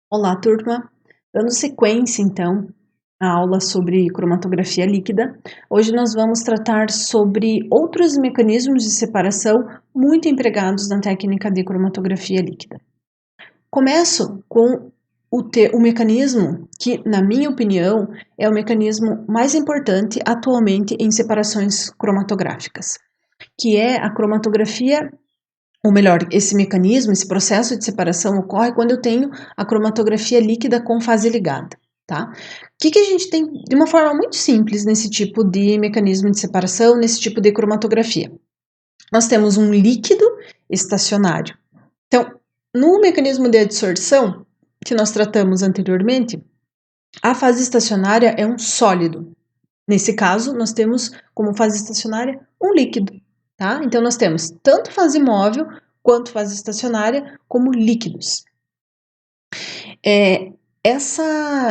Olá, turma! Dando sequência, então, à aula sobre cromatografia líquida, hoje nós vamos tratar sobre outros mecanismos de separação muito empregados na técnica de cromatografia líquida. Começo com o mecanismo que, na minha opinião, é o mecanismo mais importante atualmente em separações cromatográficas, que é a cromatografia. Ou melhor, esse mecanismo, esse processo de separação ocorre quando eu tenho a cromatografia líquida com fase ligada, tá? O que a gente tem de uma forma muito simples nesse tipo de mecanismo de separação, nesse tipo de cromatografia? Nós temos um líquido estacionário. Então, no mecanismo de adsorção, que nós tratamos anteriormente, a fase estacionária é um sólido. Nesse caso, nós temos como fase estacionária um líquido, tá? Então, nós temos tanto fase móvel quanto fase estacionária como líquidos.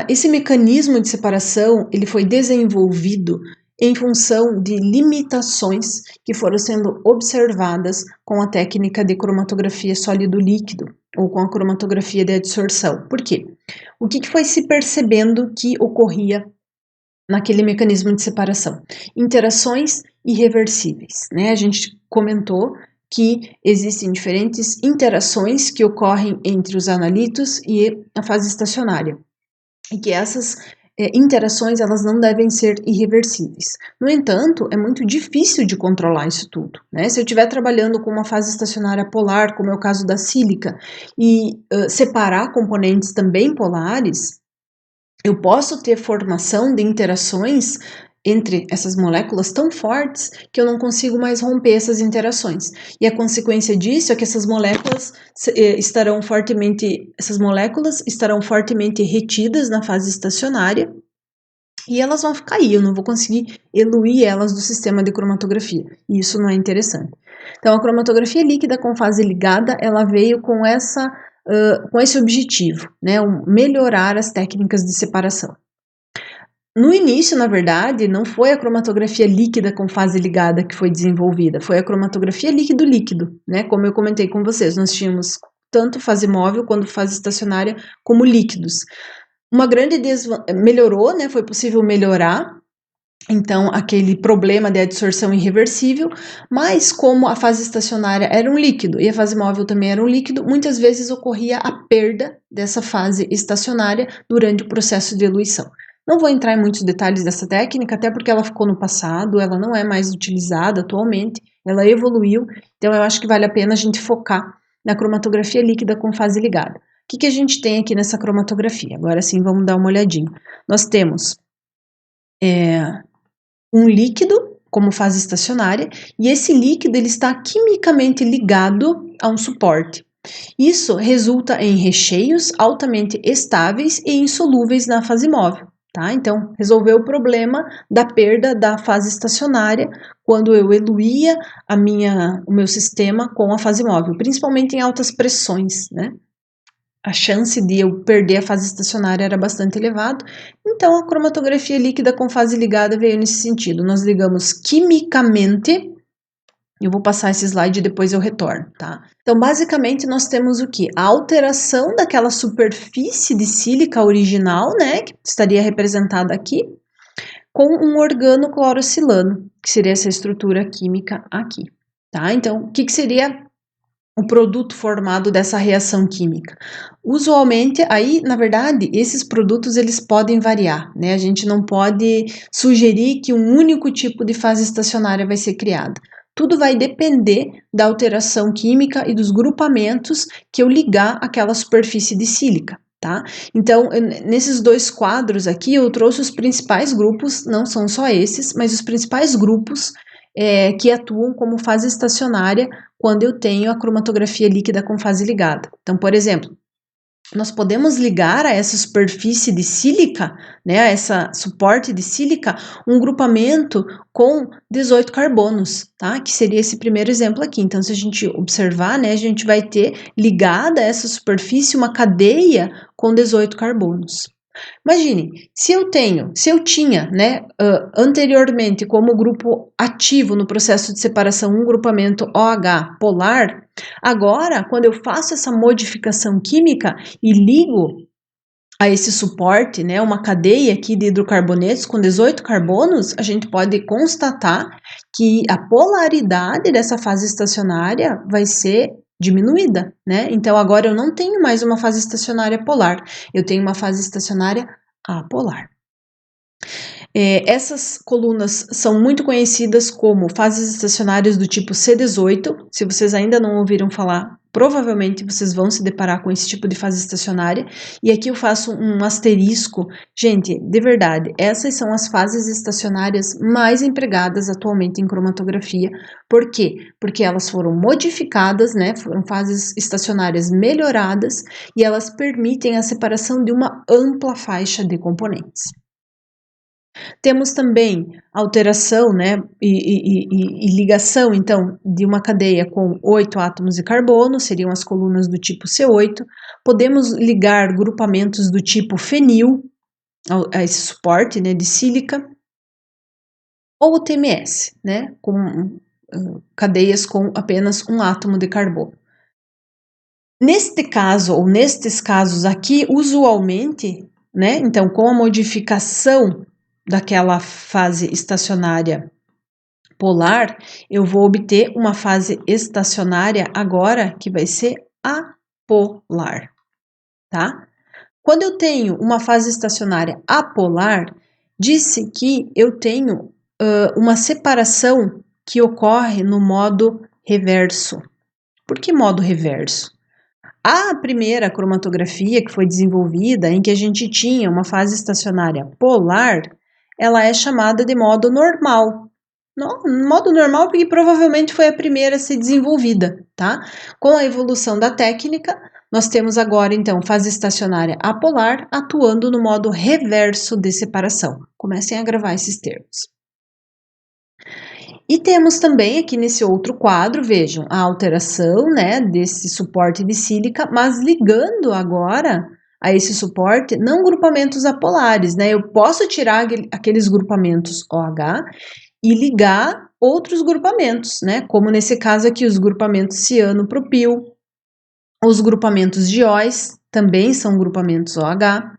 Esse mecanismo de separação, ele foi desenvolvido em função de limitações que foram sendo observadas com a técnica de cromatografia sólido-líquido, ou com a cromatografia de adsorção. Por quê? O que foi se percebendo que ocorria naquele mecanismo de separação? Interações irreversíveis, né? A gente comentou que existem diferentes interações que ocorrem entre os analitos e a fase estacionária, e que essas interações elas não devem ser irreversíveis. No entanto, é muito difícil de controlar isso tudo, né? Se eu estiver trabalhando com uma fase estacionária polar, como é o caso da sílica, e separar componentes também polares, eu posso ter formação de interações entre essas moléculas tão fortes que eu não consigo mais romper essas interações. E a consequência disso é que essas moléculas estarão fortemente retidas na fase estacionária e elas vão ficar aí, eu não vou conseguir eluir elas do sistema de cromatografia. E isso não é interessante. Então, a cromatografia líquida com fase ligada, ela veio com esse objetivo, né, melhorar as técnicas de separação. No início, na verdade, não foi a cromatografia líquida com fase ligada que foi desenvolvida, foi a cromatografia líquido-líquido, né? Como eu comentei com vocês, nós tínhamos tanto fase móvel quanto fase estacionária como líquidos. Uma grande melhorou, né? Foi possível melhorar, então, aquele problema de adsorção irreversível, mas como a fase estacionária era um líquido e a fase móvel também era um líquido, muitas vezes ocorria a perda dessa fase estacionária durante o processo de eluição. Não vou entrar em muitos detalhes dessa técnica, até porque ela ficou no passado, ela não é mais utilizada atualmente, ela evoluiu, então eu acho que vale a pena a gente focar na cromatografia líquida com fase ligada. O que a gente tem aqui nessa cromatografia? Agora sim, vamos dar uma olhadinha. Nós temos um líquido como fase estacionária, e esse líquido ele está quimicamente ligado a um suporte. Isso resulta em recheios altamente estáveis e insolúveis na fase móvel. Tá? Então, resolveu o problema da perda da fase estacionária quando eu eluía o meu sistema com a fase móvel, principalmente em altas pressões, né? A chance de eu perder a fase estacionária era bastante elevada, então a cromatografia líquida com fase ligada veio nesse sentido. Nós ligamos quimicamente, eu vou passar esse slide e depois eu retorno, tá? Então, basicamente, nós temos o que? A alteração daquela superfície de sílica original, né, que estaria representada aqui, com um organoclorocilano, que seria essa estrutura química aqui, tá? Então, o que seria o produto formado dessa reação química? Usualmente, aí, na verdade, esses produtos eles podem variar, né? A gente não pode sugerir que um único tipo de fase estacionária vai ser criada. Tudo vai depender da alteração química e dos grupamentos que eu ligar àquela superfície de sílica, tá? Então, nesses dois quadros aqui, eu trouxe os principais grupos, não são só esses, mas os principais grupos que atuam como fase estacionária quando eu tenho a cromatografia líquida com fase ligada. Então, por exemplo, nós podemos ligar a essa superfície de sílica, né, a essa suporte de sílica, um grupamento com 18 carbonos, tá? Que seria esse primeiro exemplo aqui. Então, se a gente observar, né, a gente vai ter ligada a essa superfície uma cadeia com 18 carbonos. Imagine, se eu tinha, né, anteriormente como grupo ativo no processo de separação um grupamento OH polar, agora, quando eu faço essa modificação química e ligo a esse suporte, né, uma cadeia aqui de hidrocarbonetos com 18 carbonos, a gente pode constatar que a polaridade dessa fase estacionária vai ser diminuída, né? Então, agora eu não tenho mais uma fase estacionária polar, eu tenho uma fase estacionária apolar. Essas colunas são muito conhecidas como fases estacionárias do tipo C18. Se vocês ainda não ouviram falar, provavelmente vocês vão se deparar com esse tipo de fase estacionária. E aqui eu faço um asterisco. Gente, de verdade, essas são as fases estacionárias mais empregadas atualmente em cromatografia. Por quê? Porque elas foram modificadas, né? Foram fases estacionárias melhoradas e elas permitem a separação de uma ampla faixa de componentes. Temos também alteração, né, e ligação, então, de uma cadeia com 8 átomos de carbono, seriam as colunas do tipo C8. Podemos ligar grupamentos do tipo fenil a esse suporte, né, de sílica, ou o TMS, né, com cadeias com apenas um átomo de carbono. Neste caso, ou nestes casos aqui, usualmente, né, então, com a modificação daquela fase estacionária polar, eu vou obter uma fase estacionária agora que vai ser apolar, tá? Quando eu tenho uma fase estacionária apolar, disse que eu tenho uma separação que ocorre no modo reverso. Por que modo reverso? A primeira cromatografia que foi desenvolvida, em que a gente tinha uma fase estacionária polar, ela é chamada de modo normal. Modo normal porque provavelmente foi a primeira a ser desenvolvida, tá? Com a evolução da técnica, nós temos agora, então, fase estacionária apolar atuando no modo reverso de separação. Comecem a gravar esses termos. E temos também aqui nesse outro quadro, vejam, a alteração, né, desse suporte de sílica, mas ligando agora a esse suporte não grupamentos apolares, né? Eu posso tirar aqueles grupamentos OH e ligar outros grupamentos, né? Como nesse caso aqui, os grupamentos ciano-propil, os grupamentos dióis também são grupamentos OH,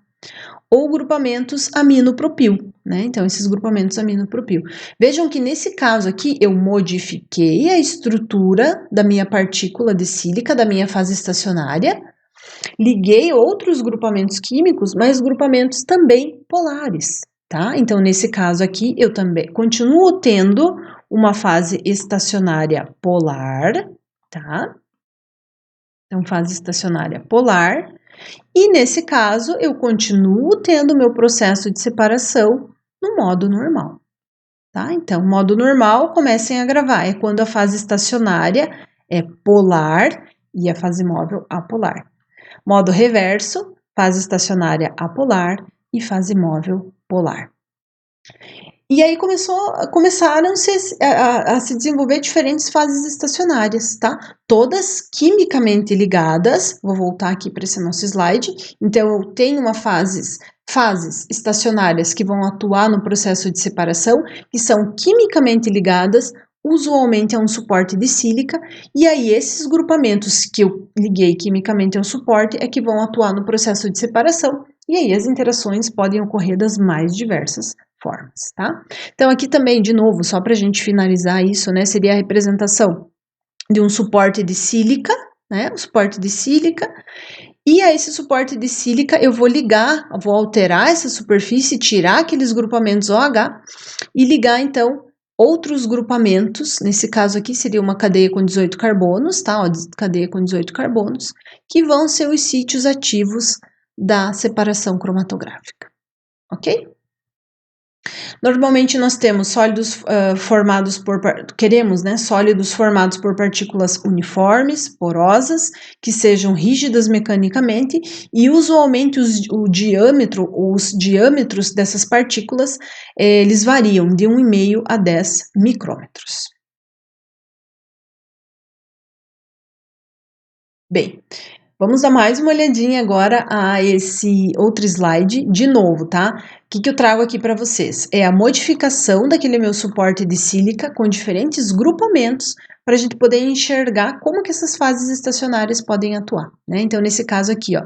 ou grupamentos aminopropil, né? Então, esses grupamentos aminopropil. Vejam que nesse caso aqui, eu modifiquei a estrutura da minha partícula de sílica, da minha fase estacionária, liguei outros grupamentos químicos, mas grupamentos também polares, tá? Então, nesse caso aqui, eu também continuo tendo uma fase estacionária polar, tá? Então, fase estacionária polar. E nesse caso, eu continuo tendo o meu processo de separação no modo normal, tá? Então, modo normal, comecem a gravar, é quando a fase estacionária é polar e a fase móvel apolar. Modo reverso, fase estacionária apolar e fase móvel polar. E aí começaram a se desenvolver diferentes fases estacionárias, tá? Todas quimicamente ligadas. Vou voltar aqui para esse nosso slide. Então, eu tenho fases estacionárias que vão atuar no processo de separação, que são quimicamente ligadas, usualmente a um suporte de sílica, e aí esses grupamentos que eu liguei quimicamente ao suporte é que vão atuar no processo de separação, e aí as interações podem ocorrer das mais diversas formas, tá? Então, aqui também, de novo, só para a gente finalizar isso, né, seria a representação de um suporte de sílica, né, um suporte de sílica, e a esse suporte de sílica eu vou ligar, vou alterar essa superfície, tirar aqueles grupamentos OH e ligar, então, outros grupamentos, nesse caso aqui seria uma cadeia com 18 carbonos, tá, ó, cadeia com 18 carbonos, que vão ser os sítios ativos da separação cromatográfica, ok? Normalmente nós temos sólidos formados por sólidos formados por partículas uniformes, porosas, que sejam rígidas mecanicamente, e usualmente os diâmetros dessas partículas eles variam de 1,5 a 10 micrômetros. Bem, vamos dar mais uma olhadinha agora a esse outro slide, de novo, tá? O que eu trago aqui para vocês? É a modificação daquele meu suporte de sílica com diferentes grupamentos para a gente poder enxergar como que essas fases estacionárias podem atuar, né? Então, nesse caso aqui, ó,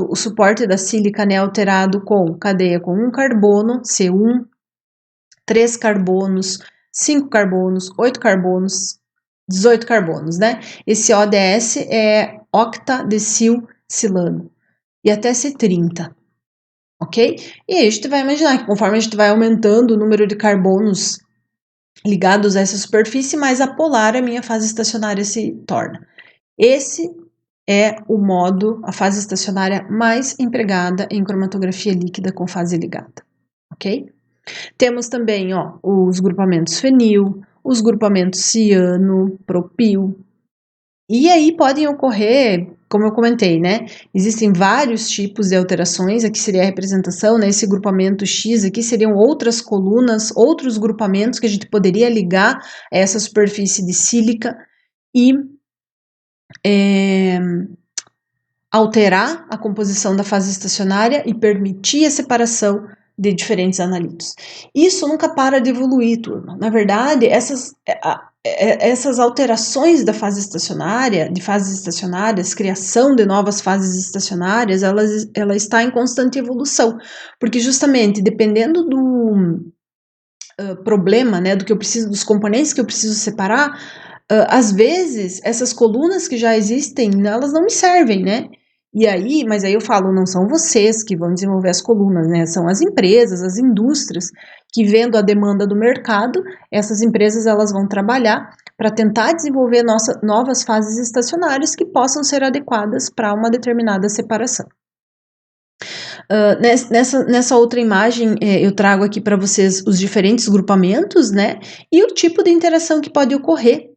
o suporte da sílica, né, alterado com cadeia com 1 carbono, C1, 3 carbonos, 5 carbonos, 8 carbonos, 18 carbonos, né? Esse ODS é octadecilcilano e até C30, ok? E aí a gente vai imaginar que conforme a gente vai aumentando o número de carbonos ligados a essa superfície, mais apolar a minha fase estacionária se torna. Esse é o modo, a fase estacionária mais empregada em cromatografia líquida com fase ligada, ok? Temos também, ó, os grupamentos fenil, os grupamentos ciano, propil, e aí podem ocorrer, como eu comentei, né? Existem vários tipos de alterações, aqui seria a representação, né? Esse grupamento X aqui seriam outras colunas, outros grupamentos que a gente poderia ligar a essa superfície de sílica e alterar a composição da fase estacionária e permitir a separação de diferentes analitos. Isso nunca para de evoluir, turma. Na verdade, essas alterações da fase estacionária, de fases estacionárias, criação de novas fases estacionárias, ela está em constante evolução, porque justamente dependendo do problema, né, do que eu preciso, dos componentes que eu preciso separar, às vezes essas colunas que já existem, elas não me servem, né? E aí, mas aí eu falo, não são vocês que vão desenvolver as colunas, né? São as empresas, as indústrias que, vendo a demanda do mercado, essas empresas elas vão trabalhar para tentar desenvolver novas fases estacionárias que possam ser adequadas para uma determinada separação. Nessa outra imagem, eu trago aqui para vocês os diferentes grupamentos, né? E o tipo de interação que pode ocorrer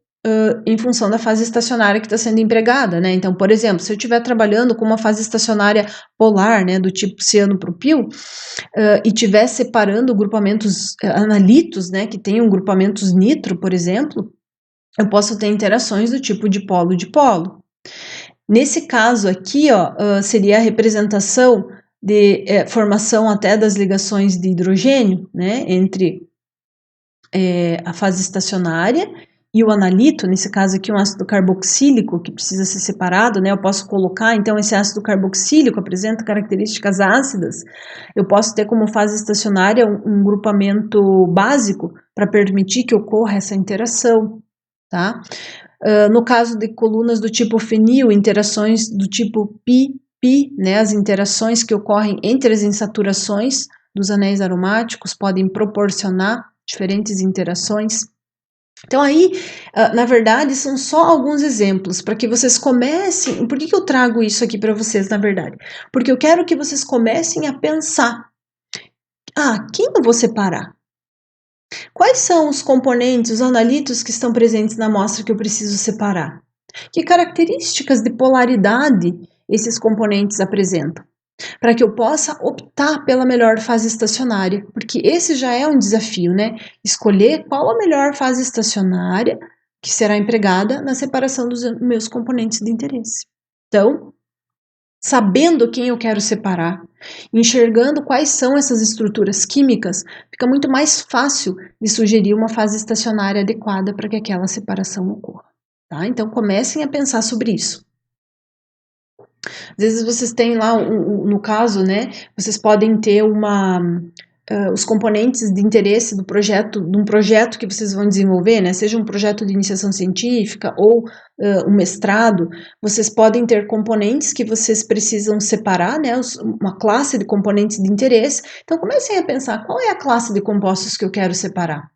em função da fase estacionária que está sendo empregada, né? Então, por exemplo, se eu estiver trabalhando com uma fase estacionária polar, né, do tipo ciano-propil, e estiver separando grupamentos analitos, né, que tenham grupamentos nitro, por exemplo, eu posso ter interações do tipo de polo. Nesse caso aqui, ó, seria a representação de formação até das ligações de hidrogênio, né, entre a fase estacionária e o analito, nesse caso aqui um ácido carboxílico que precisa ser separado, né, eu posso colocar, então esse ácido carboxílico apresenta características ácidas, eu posso ter como fase estacionária um grupamento básico para permitir que ocorra essa interação, tá? No caso de colunas do tipo fenil, interações do tipo pi, né, as interações que ocorrem entre as insaturações dos anéis aromáticos podem proporcionar diferentes interações. Então aí, na verdade, são só alguns exemplos para que vocês comecem. Por que eu trago isso aqui para vocês, na verdade? Porque eu quero que vocês comecem a pensar: quem eu vou separar? Quais são os componentes, os analitos que estão presentes na amostra que eu preciso separar? Que características de polaridade esses componentes apresentam? Para que eu possa optar pela melhor fase estacionária, porque esse já é um desafio, né? Escolher qual a melhor fase estacionária que será empregada na separação dos meus componentes de interesse. Então, sabendo quem eu quero separar, enxergando quais são essas estruturas químicas, fica muito mais fácil de sugerir uma fase estacionária adequada para que aquela separação ocorra. Tá? Então, comecem a pensar sobre isso. Às vezes vocês têm lá, no caso, né, vocês podem ter os componentes de interesse do projeto, de um projeto que vocês vão desenvolver, né, seja um projeto de iniciação científica ou um mestrado, vocês podem ter componentes que vocês precisam separar, né, uma classe de componentes de interesse. Então, comecem a pensar qual é a classe de compostos que eu quero separar.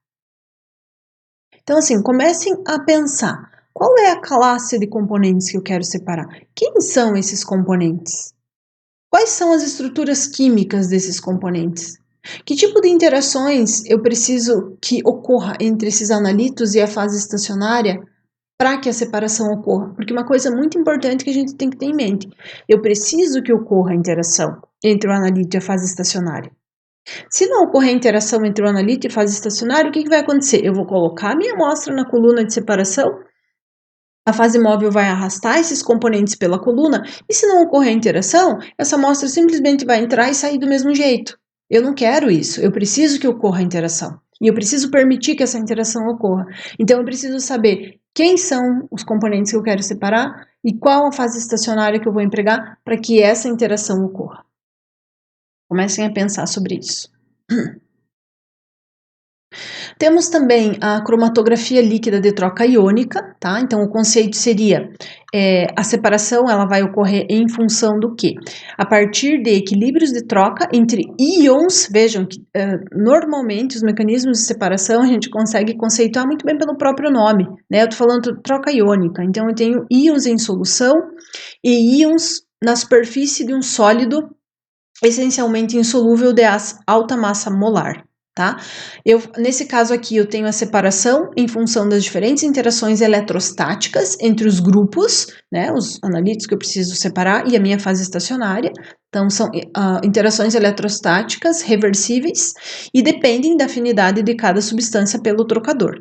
Então, assim, comecem a pensar. Qual é a classe de componentes que eu quero separar? Quem são esses componentes? Quais são as estruturas químicas desses componentes? Que tipo de interações eu preciso que ocorra entre esses analitos e a fase estacionária para que a separação ocorra? Porque uma coisa muito importante que a gente tem que ter em mente, eu preciso que ocorra a interação entre o analito e a fase estacionária. Se não ocorrer interação entre o analito e a fase estacionária, o que vai acontecer? Eu vou colocar a minha amostra na coluna de separação, a fase móvel vai arrastar esses componentes pela coluna, e se não ocorrer interação, essa amostra simplesmente vai entrar e sair do mesmo jeito. Eu não quero isso, eu preciso que ocorra interação. E eu preciso permitir que essa interação ocorra. Então, eu preciso saber quem são os componentes que eu quero separar e qual a fase estacionária que eu vou empregar para que essa interação ocorra. Comecem a pensar sobre isso. Temos também a cromatografia líquida de troca iônica, tá? Então, o conceito seria, a separação ela vai ocorrer em função do quê? A partir de equilíbrios de troca entre íons, vejam que normalmente os mecanismos de separação a gente consegue conceituar muito bem pelo próprio nome, né? Eu tô falando de troca iônica, então eu tenho íons em solução e íons na superfície de um sólido essencialmente insolúvel de alta massa molar. Tá? Nesse caso aqui, eu tenho a separação em função das diferentes interações eletrostáticas entre os grupos, né, os analíticos que eu preciso separar, e a minha fase estacionária. Então, são interações eletrostáticas reversíveis e dependem da afinidade de cada substância pelo trocador.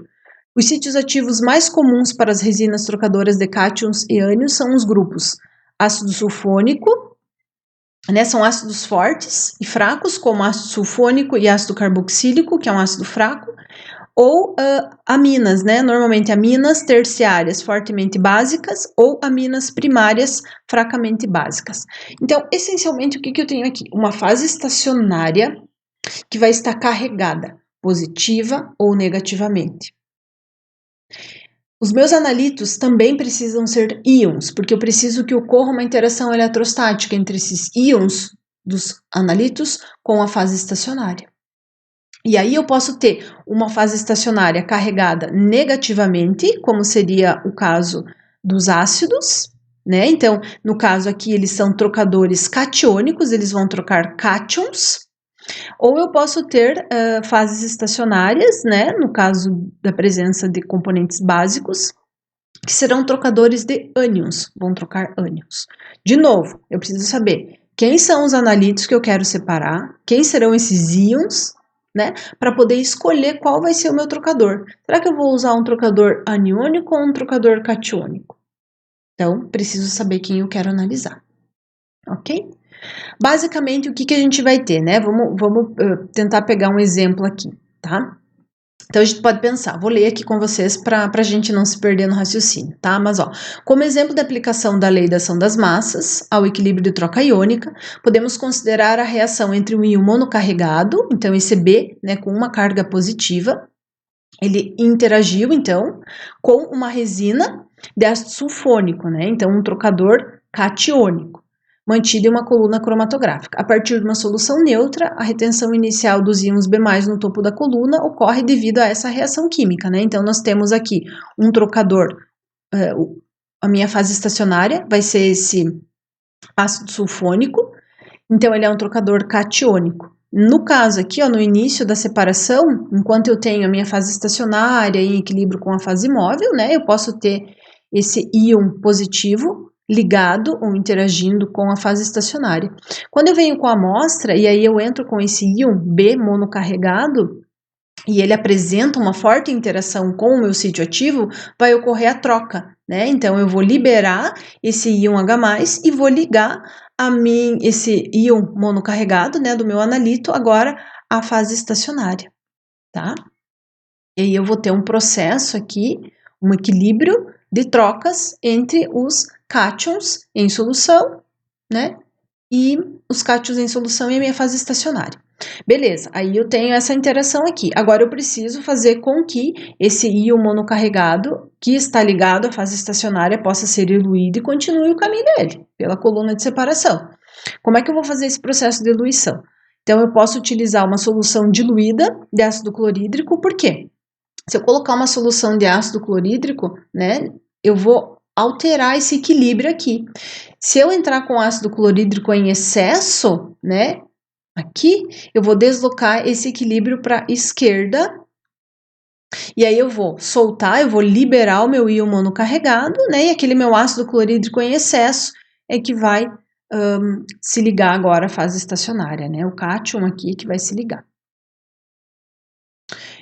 Os sítios ativos mais comuns para as resinas trocadoras de cátions e ânions são os grupos ácido sulfônico, né, são ácidos fortes e fracos, como ácido sulfônico e ácido carboxílico, que é um ácido fraco, ou aminas, né, normalmente aminas terciárias fortemente básicas ou aminas primárias fracamente básicas. Então, essencialmente, o que eu tenho aqui? Uma fase estacionária que vai estar carregada positiva ou negativamente. Os meus analitos também precisam ser íons, porque eu preciso que ocorra uma interação eletrostática entre esses íons dos analitos com a fase estacionária. E aí eu posso ter uma fase estacionária carregada negativamente, como seria o caso dos ácidos, né? Então, no caso aqui, eles são trocadores catiônicos, eles vão trocar cátions. Ou eu posso ter fases estacionárias, né, no caso da presença de componentes básicos, que serão trocadores de ânions, vão trocar ânions. De novo, eu preciso saber quem são os analíticos que eu quero separar, quem serão esses íons, né, para poder escolher qual vai ser o meu trocador. Será que eu vou usar um trocador aniônico ou um trocador catiônico? Então, preciso saber quem eu quero analisar, ok? Basicamente, o que a gente vai ter, né? Vamos tentar pegar um exemplo aqui, tá? Então, a gente pode pensar, vou ler aqui com vocês para a gente não se perder no raciocínio, tá? Mas, ó, como exemplo da aplicação da lei da ação das massas ao equilíbrio de troca iônica, podemos considerar a reação entre um íon monocarregado, então esse B, né, com uma carga positiva, ele interagiu, então, com uma resina de ácido sulfônico, né? Então, um trocador catiônico, mantido em uma coluna cromatográfica. A partir de uma solução neutra, a retenção inicial dos íons B+ no topo da coluna ocorre devido a essa reação química, né? Então, nós temos aqui um trocador, a minha fase estacionária vai ser esse ácido sulfônico, então ele é um trocador catiônico. No caso aqui, ó, no início da separação, enquanto eu tenho a minha fase estacionária em equilíbrio com a fase móvel, né, eu posso ter esse íon positivo ligado ou interagindo com a fase estacionária. Quando eu venho com a amostra, e aí eu entro com esse íon B monocarregado, e ele apresenta uma forte interação com o meu sítio ativo, vai ocorrer a troca, né? Então, eu vou liberar esse íon H+, e vou ligar esse íon monocarregado, né, do meu analito, agora à fase estacionária, tá? E aí eu vou ter um processo aqui, um equilíbrio de trocas entre os cátions em solução, né, e os cátions em solução e a minha fase estacionária. Beleza, aí eu tenho essa interação aqui. Agora eu preciso fazer com que esse íon monocarregado, que está ligado à fase estacionária, possa ser diluído e continue o caminho dele, pela coluna de separação. Como é que eu vou fazer esse processo de diluição? Então, eu posso utilizar uma solução diluída de ácido clorídrico, por quê? Se eu colocar uma solução de ácido clorídrico, né, eu vou alterar esse equilíbrio aqui. Se eu entrar com ácido clorídrico em excesso, né, aqui, eu vou deslocar esse equilíbrio para a esquerda, e aí eu vou soltar, eu vou liberar o meu íon monocarregado, né, e aquele meu ácido clorídrico em excesso é que vai se ligar agora à fase estacionária, né, o cátion aqui que vai se ligar.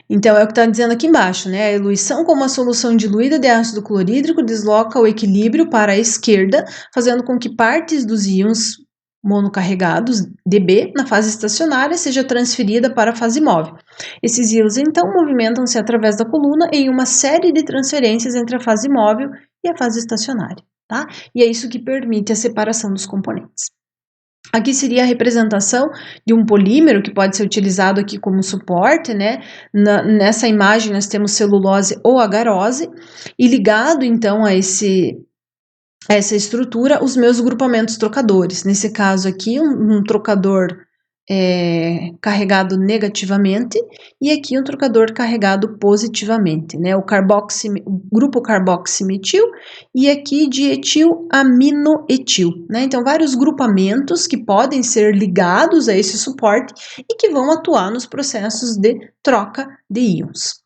Então, é o que está dizendo aqui embaixo, né? A eluição com uma solução diluída de ácido clorídrico desloca o equilíbrio para a esquerda, fazendo com que partes dos íons monocarregados, dB, na fase estacionária, seja transferida para a fase móvel. Esses íons, então, movimentam-se através da coluna em uma série de transferências entre a fase móvel e a fase estacionária, tá? E é isso que permite a separação dos componentes. Aqui seria a representação de um polímero que pode ser utilizado aqui como suporte, né? Nessa imagem nós temos celulose ou agarose, e ligado então a essa estrutura, os meus grupamentos trocadores. Nesse caso aqui, um trocador carregado negativamente e aqui um trocador carregado positivamente, né? O grupo carboximetil e aqui dietilaminoetil, né? Então, vários grupamentos que podem ser ligados a esse suporte e que vão atuar nos processos de troca de íons.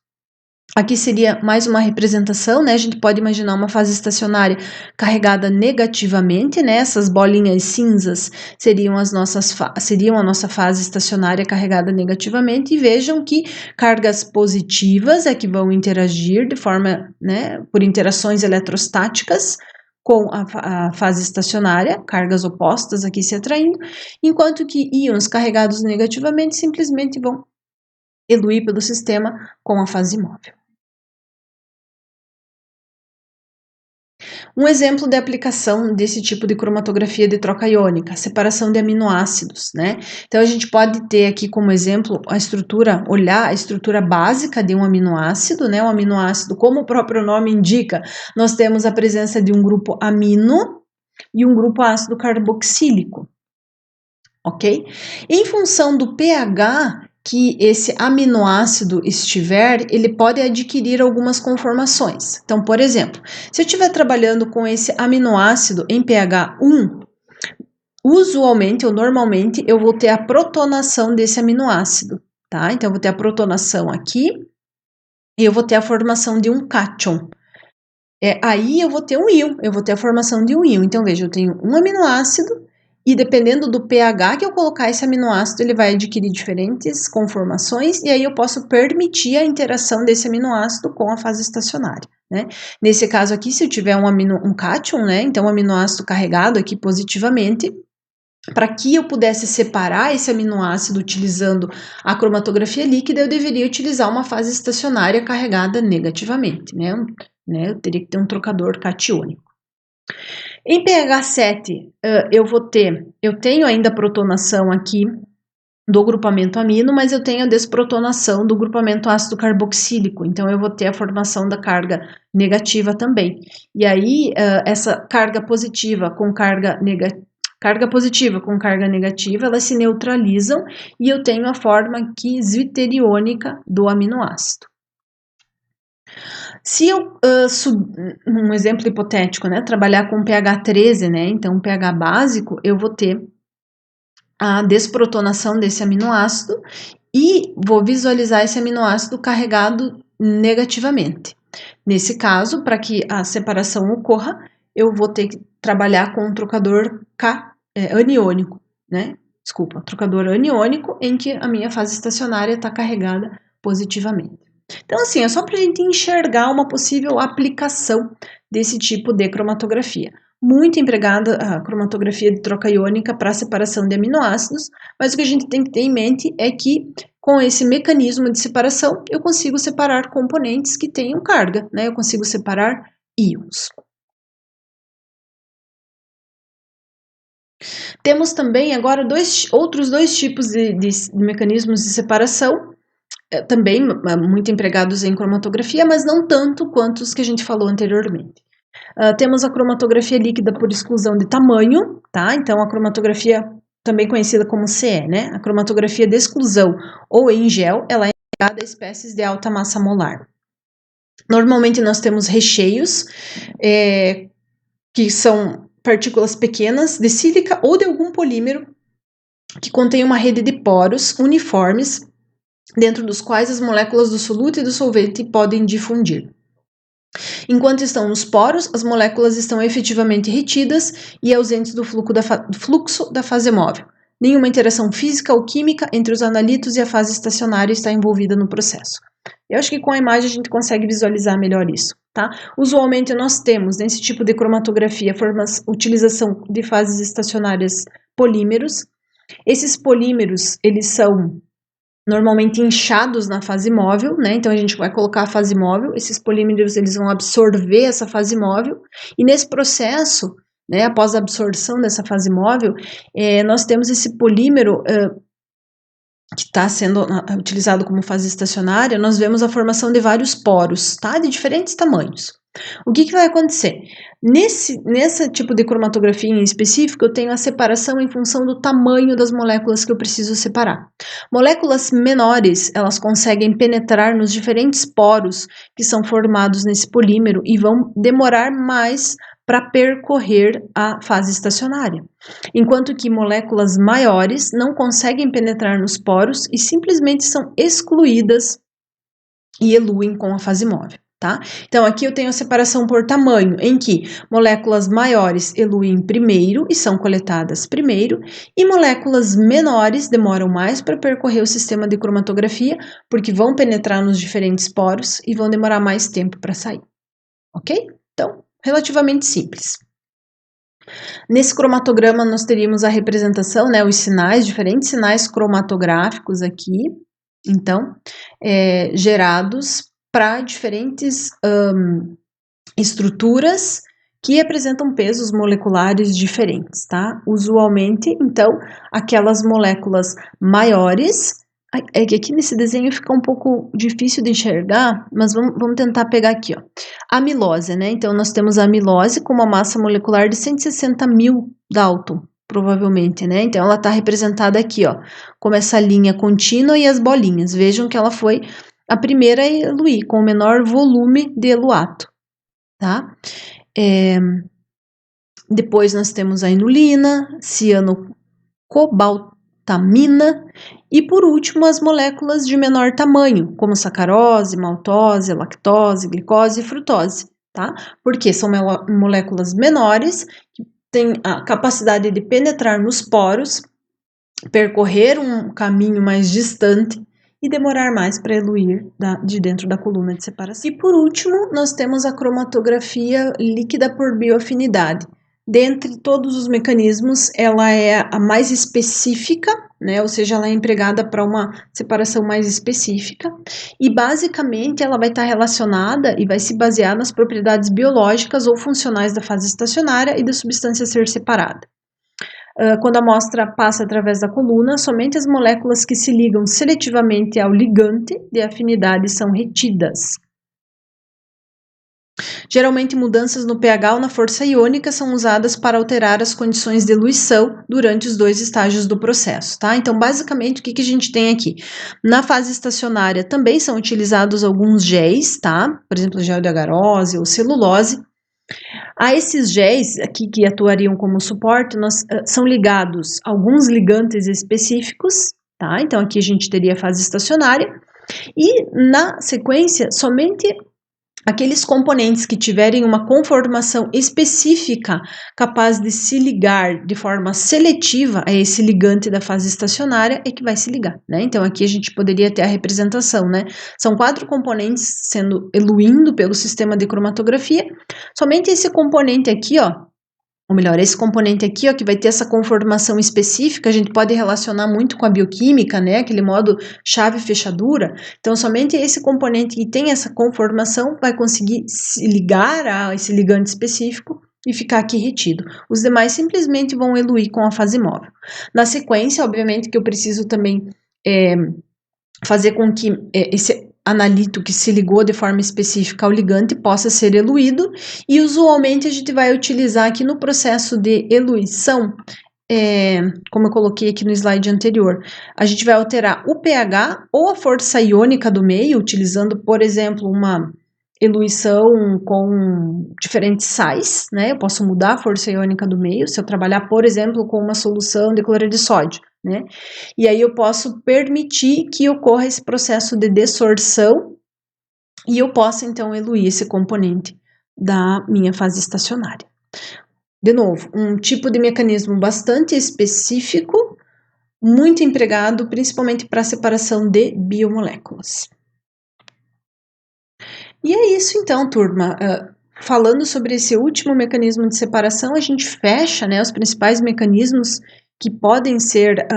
Aqui seria mais uma representação, né? A gente pode imaginar uma fase estacionária carregada negativamente, né? Essas bolinhas cinzas seriam a nossa fase estacionária carregada negativamente, e vejam que cargas positivas é que vão interagir de forma, né, por interações eletrostáticas com a fase estacionária, cargas opostas aqui se atraindo, enquanto que íons carregados negativamente simplesmente vão eluir pelo sistema com a fase móvel. Um exemplo de aplicação desse tipo de cromatografia de troca iônica, separação de aminoácidos, né? Então, a gente pode ter aqui como exemplo olhar a estrutura básica de um aminoácido, né? Um aminoácido, como o próprio nome indica, nós temos a presença de um grupo amino e um grupo ácido carboxílico, ok? Em função do pH que esse aminoácido estiver, ele pode adquirir algumas conformações. Então, por exemplo, se eu estiver trabalhando com esse aminoácido em pH 1, usualmente ou normalmente eu vou ter a protonação desse aminoácido, tá? Então, eu vou ter a protonação aqui e eu vou ter a formação de um cátion. Aí eu vou ter um íon, eu vou ter a formação de um íon. Então, veja, eu tenho um aminoácido e dependendo do pH que eu colocar esse aminoácido, ele vai adquirir diferentes conformações e aí eu posso permitir a interação desse aminoácido com a fase estacionária, né? Nesse caso aqui, se eu tiver um cátion, né, então um aminoácido carregado aqui positivamente, para que eu pudesse separar esse aminoácido utilizando a cromatografia líquida, eu deveria utilizar uma fase estacionária carregada negativamente, né? Eu teria que ter um trocador catiônico. Em pH 7, eu tenho ainda a protonação aqui do grupamento amino, mas eu tenho a desprotonação do grupamento ácido carboxílico, então eu vou ter a formação da carga negativa também. E aí, essa carga positiva com carga positiva com carga negativa, elas se neutralizam e eu tenho a forma aqui zwitteriônica do aminoácido. Se eu, um exemplo hipotético, né, trabalhar com pH 13, né, então pH básico, eu vou ter a desprotonação desse aminoácido e vou visualizar esse aminoácido carregado negativamente. Nesse caso, para que a separação ocorra, eu vou ter que trabalhar com um trocador aniônico, né? Desculpa, trocador aniônico em que a minha fase estacionária está carregada positivamente. Então, assim, é só para a gente enxergar uma possível aplicação desse tipo de cromatografia. Muito empregada a cromatografia de troca iônica para separação de aminoácidos, mas o que a gente tem que ter em mente é que com esse mecanismo de separação eu consigo separar componentes que tenham carga, né? Eu consigo separar íons. Temos também agora outros dois tipos de mecanismos de separação, também muito empregados em cromatografia, mas não tanto quanto os que a gente falou anteriormente. Temos a cromatografia líquida por exclusão de tamanho, tá? Então, a cromatografia, também conhecida como CE, né? A cromatografia de exclusão ou em gel, ela é empregada a espécies de alta massa molar. Normalmente, nós temos recheios, que são partículas pequenas de sílica ou de algum polímero que contém uma rede de poros uniformes, dentro dos quais as moléculas do soluto e do solvente podem difundir. Enquanto estão nos poros, as moléculas estão efetivamente retidas e ausentes do fluxo da fase móvel. Nenhuma interação física ou química entre os analitos e a fase estacionária está envolvida no processo. Eu acho que com a imagem a gente consegue visualizar melhor isso, tá? Usualmente nós temos, nesse tipo de cromatografia, utilização de fases estacionárias polímeros. Esses polímeros, eles são normalmente inchados na fase móvel, né? Então a gente vai colocar a fase móvel, esses polímeros eles vão absorver essa fase móvel, e nesse processo, né, após a absorção dessa fase móvel, nós temos esse polímero que está sendo utilizado como fase estacionária, nós vemos a formação de vários poros, tá? De diferentes tamanhos. O que vai acontecer? Nesse tipo de cromatografia em específico, eu tenho a separação em função do tamanho das moléculas que eu preciso separar. Moléculas menores, elas conseguem penetrar nos diferentes poros que são formados nesse polímero e vão demorar mais para percorrer a fase estacionária, enquanto que moléculas maiores não conseguem penetrar nos poros e simplesmente são excluídas e eluem com a fase móvel. Tá? Então, aqui eu tenho a separação por tamanho, em que moléculas maiores eluem primeiro e são coletadas primeiro, e moléculas menores demoram mais para percorrer o sistema de cromatografia, porque vão penetrar nos diferentes poros e vão demorar mais tempo para sair. Ok? Então, relativamente simples. Nesse cromatograma, nós teríamos a representação, né, os sinais, diferentes sinais cromatográficos aqui, então, gerados para diferentes estruturas que apresentam pesos moleculares diferentes, tá? Usualmente, então, aquelas moléculas maiores, é que aqui nesse desenho fica um pouco difícil de enxergar, mas vamos tentar pegar aqui, ó. Amilose, né? Então, nós temos a amilose com uma massa molecular de 160.000 Dalton, provavelmente, né? Então, ela está representada aqui, ó, como essa linha contínua e as bolinhas. Vejam que ela foi a primeira a eluir, com o menor volume de eluato, tá? Depois nós temos a inulina, cianocobaltamina e, por último, as moléculas de menor tamanho, como sacarose, maltose, lactose, glicose e frutose, tá? Porque são moléculas menores que têm a capacidade de penetrar nos poros, percorrer um caminho mais distante e demorar mais para eluir de dentro da coluna de separação. E por último, nós temos a cromatografia líquida por bioafinidade. Dentre todos os mecanismos, ela é a mais específica, né? Ou seja, ela é empregada para uma separação mais específica e basicamente ela vai estar relacionada e vai se basear nas propriedades biológicas ou funcionais da fase estacionária e da substância a ser separada. Quando a amostra passa através da coluna, somente as moléculas que se ligam seletivamente ao ligante de afinidade são retidas. Geralmente, mudanças no pH ou na força iônica são usadas para alterar as condições de eluição durante os dois estágios do processo, tá? Então, basicamente, o que a gente tem aqui? Na fase estacionária também são utilizados alguns géis, tá? Por exemplo, gel de agarose ou celulose. A esses géis aqui que atuariam como suporte, são ligados alguns ligantes específicos, tá? Então, aqui a gente teria a fase estacionária. E, na sequência, somente aqueles componentes que tiverem uma conformação específica capaz de se ligar de forma seletiva a esse ligante da fase estacionária é que vai se ligar, né? Então, aqui a gente poderia ter a representação, né? São 4 componentes eluindo pelo sistema de cromatografia. Somente esse componente aqui, ó, ou melhor, esse componente aqui, ó, que vai ter essa conformação específica, a gente pode relacionar muito com a bioquímica, né, aquele modo chave-fechadura. Então, somente esse componente que tem essa conformação vai conseguir se ligar a esse ligante específico e ficar aqui retido. Os demais simplesmente vão eluir com a fase móvel. Na sequência, obviamente, que eu preciso também fazer com que esse analito que se ligou de forma específica ao ligante possa ser eluído, e usualmente a gente vai utilizar aqui no processo de eluição, como eu coloquei aqui no slide anterior, a gente vai alterar o pH ou a força iônica do meio, utilizando, por exemplo, uma eluição com diferentes sais, né? Eu posso mudar a força iônica do meio, se eu trabalhar, por exemplo, com uma solução de cloreto de sódio, né? E aí eu posso permitir que ocorra esse processo de dessorção e eu possa, então, eluir esse componente da minha fase estacionária. De novo, um tipo de mecanismo bastante específico, muito empregado, principalmente para a separação de biomoléculas. E é isso então, turma. Falando sobre esse último mecanismo de separação, a gente fecha, né, os principais mecanismos que podem ser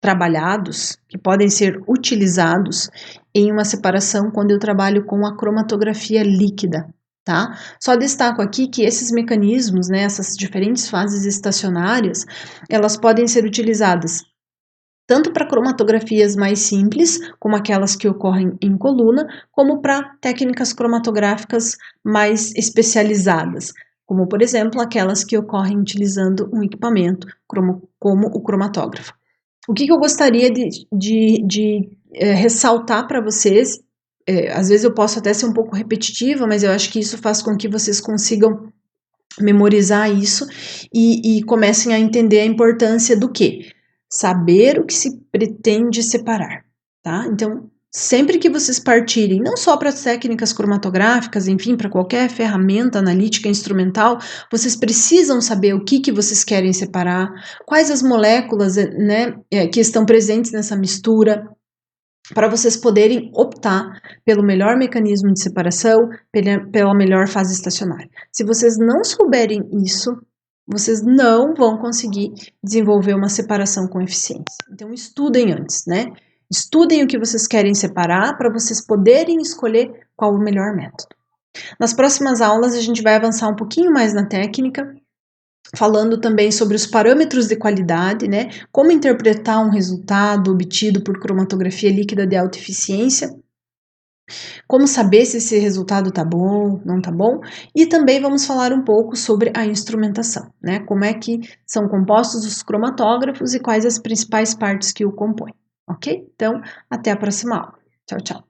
trabalhados, que podem ser utilizados em uma separação quando eu trabalho com a cromatografia líquida, tá? Só destaco aqui que esses mecanismos, né, essas diferentes fases estacionárias, elas podem ser utilizadas tanto para cromatografias mais simples, como aquelas que ocorrem em coluna, como para técnicas cromatográficas mais especializadas, como, por exemplo, aquelas que ocorrem utilizando um equipamento como o cromatógrafo. O que eu gostaria de ressaltar para vocês, às vezes eu posso até ser um pouco repetitiva, mas eu acho que isso faz com que vocês consigam memorizar isso e comecem a entender a importância do quê? Saber o que se pretende separar, tá? Então, sempre que vocês partirem, não só para as técnicas cromatográficas, enfim, para qualquer ferramenta analítica instrumental, vocês precisam saber o que vocês querem separar, quais as moléculas, né, que estão presentes nessa mistura, para vocês poderem optar pelo melhor mecanismo de separação, pela melhor fase estacionária. Se vocês não souberem isso, vocês não vão conseguir desenvolver uma separação com eficiência. Então, estudem antes, né? Estudem o que vocês querem separar para vocês poderem escolher qual o melhor método. Nas próximas aulas, a gente vai avançar um pouquinho mais na técnica, falando também sobre os parâmetros de qualidade, né? Como interpretar um resultado obtido por cromatografia líquida de alta eficiência, como saber se esse resultado tá bom, não tá bom, e também vamos falar um pouco sobre a instrumentação, né? Como é que são compostos os cromatógrafos e quais as principais partes que o compõem, ok? Então, até a próxima aula. Tchau, tchau.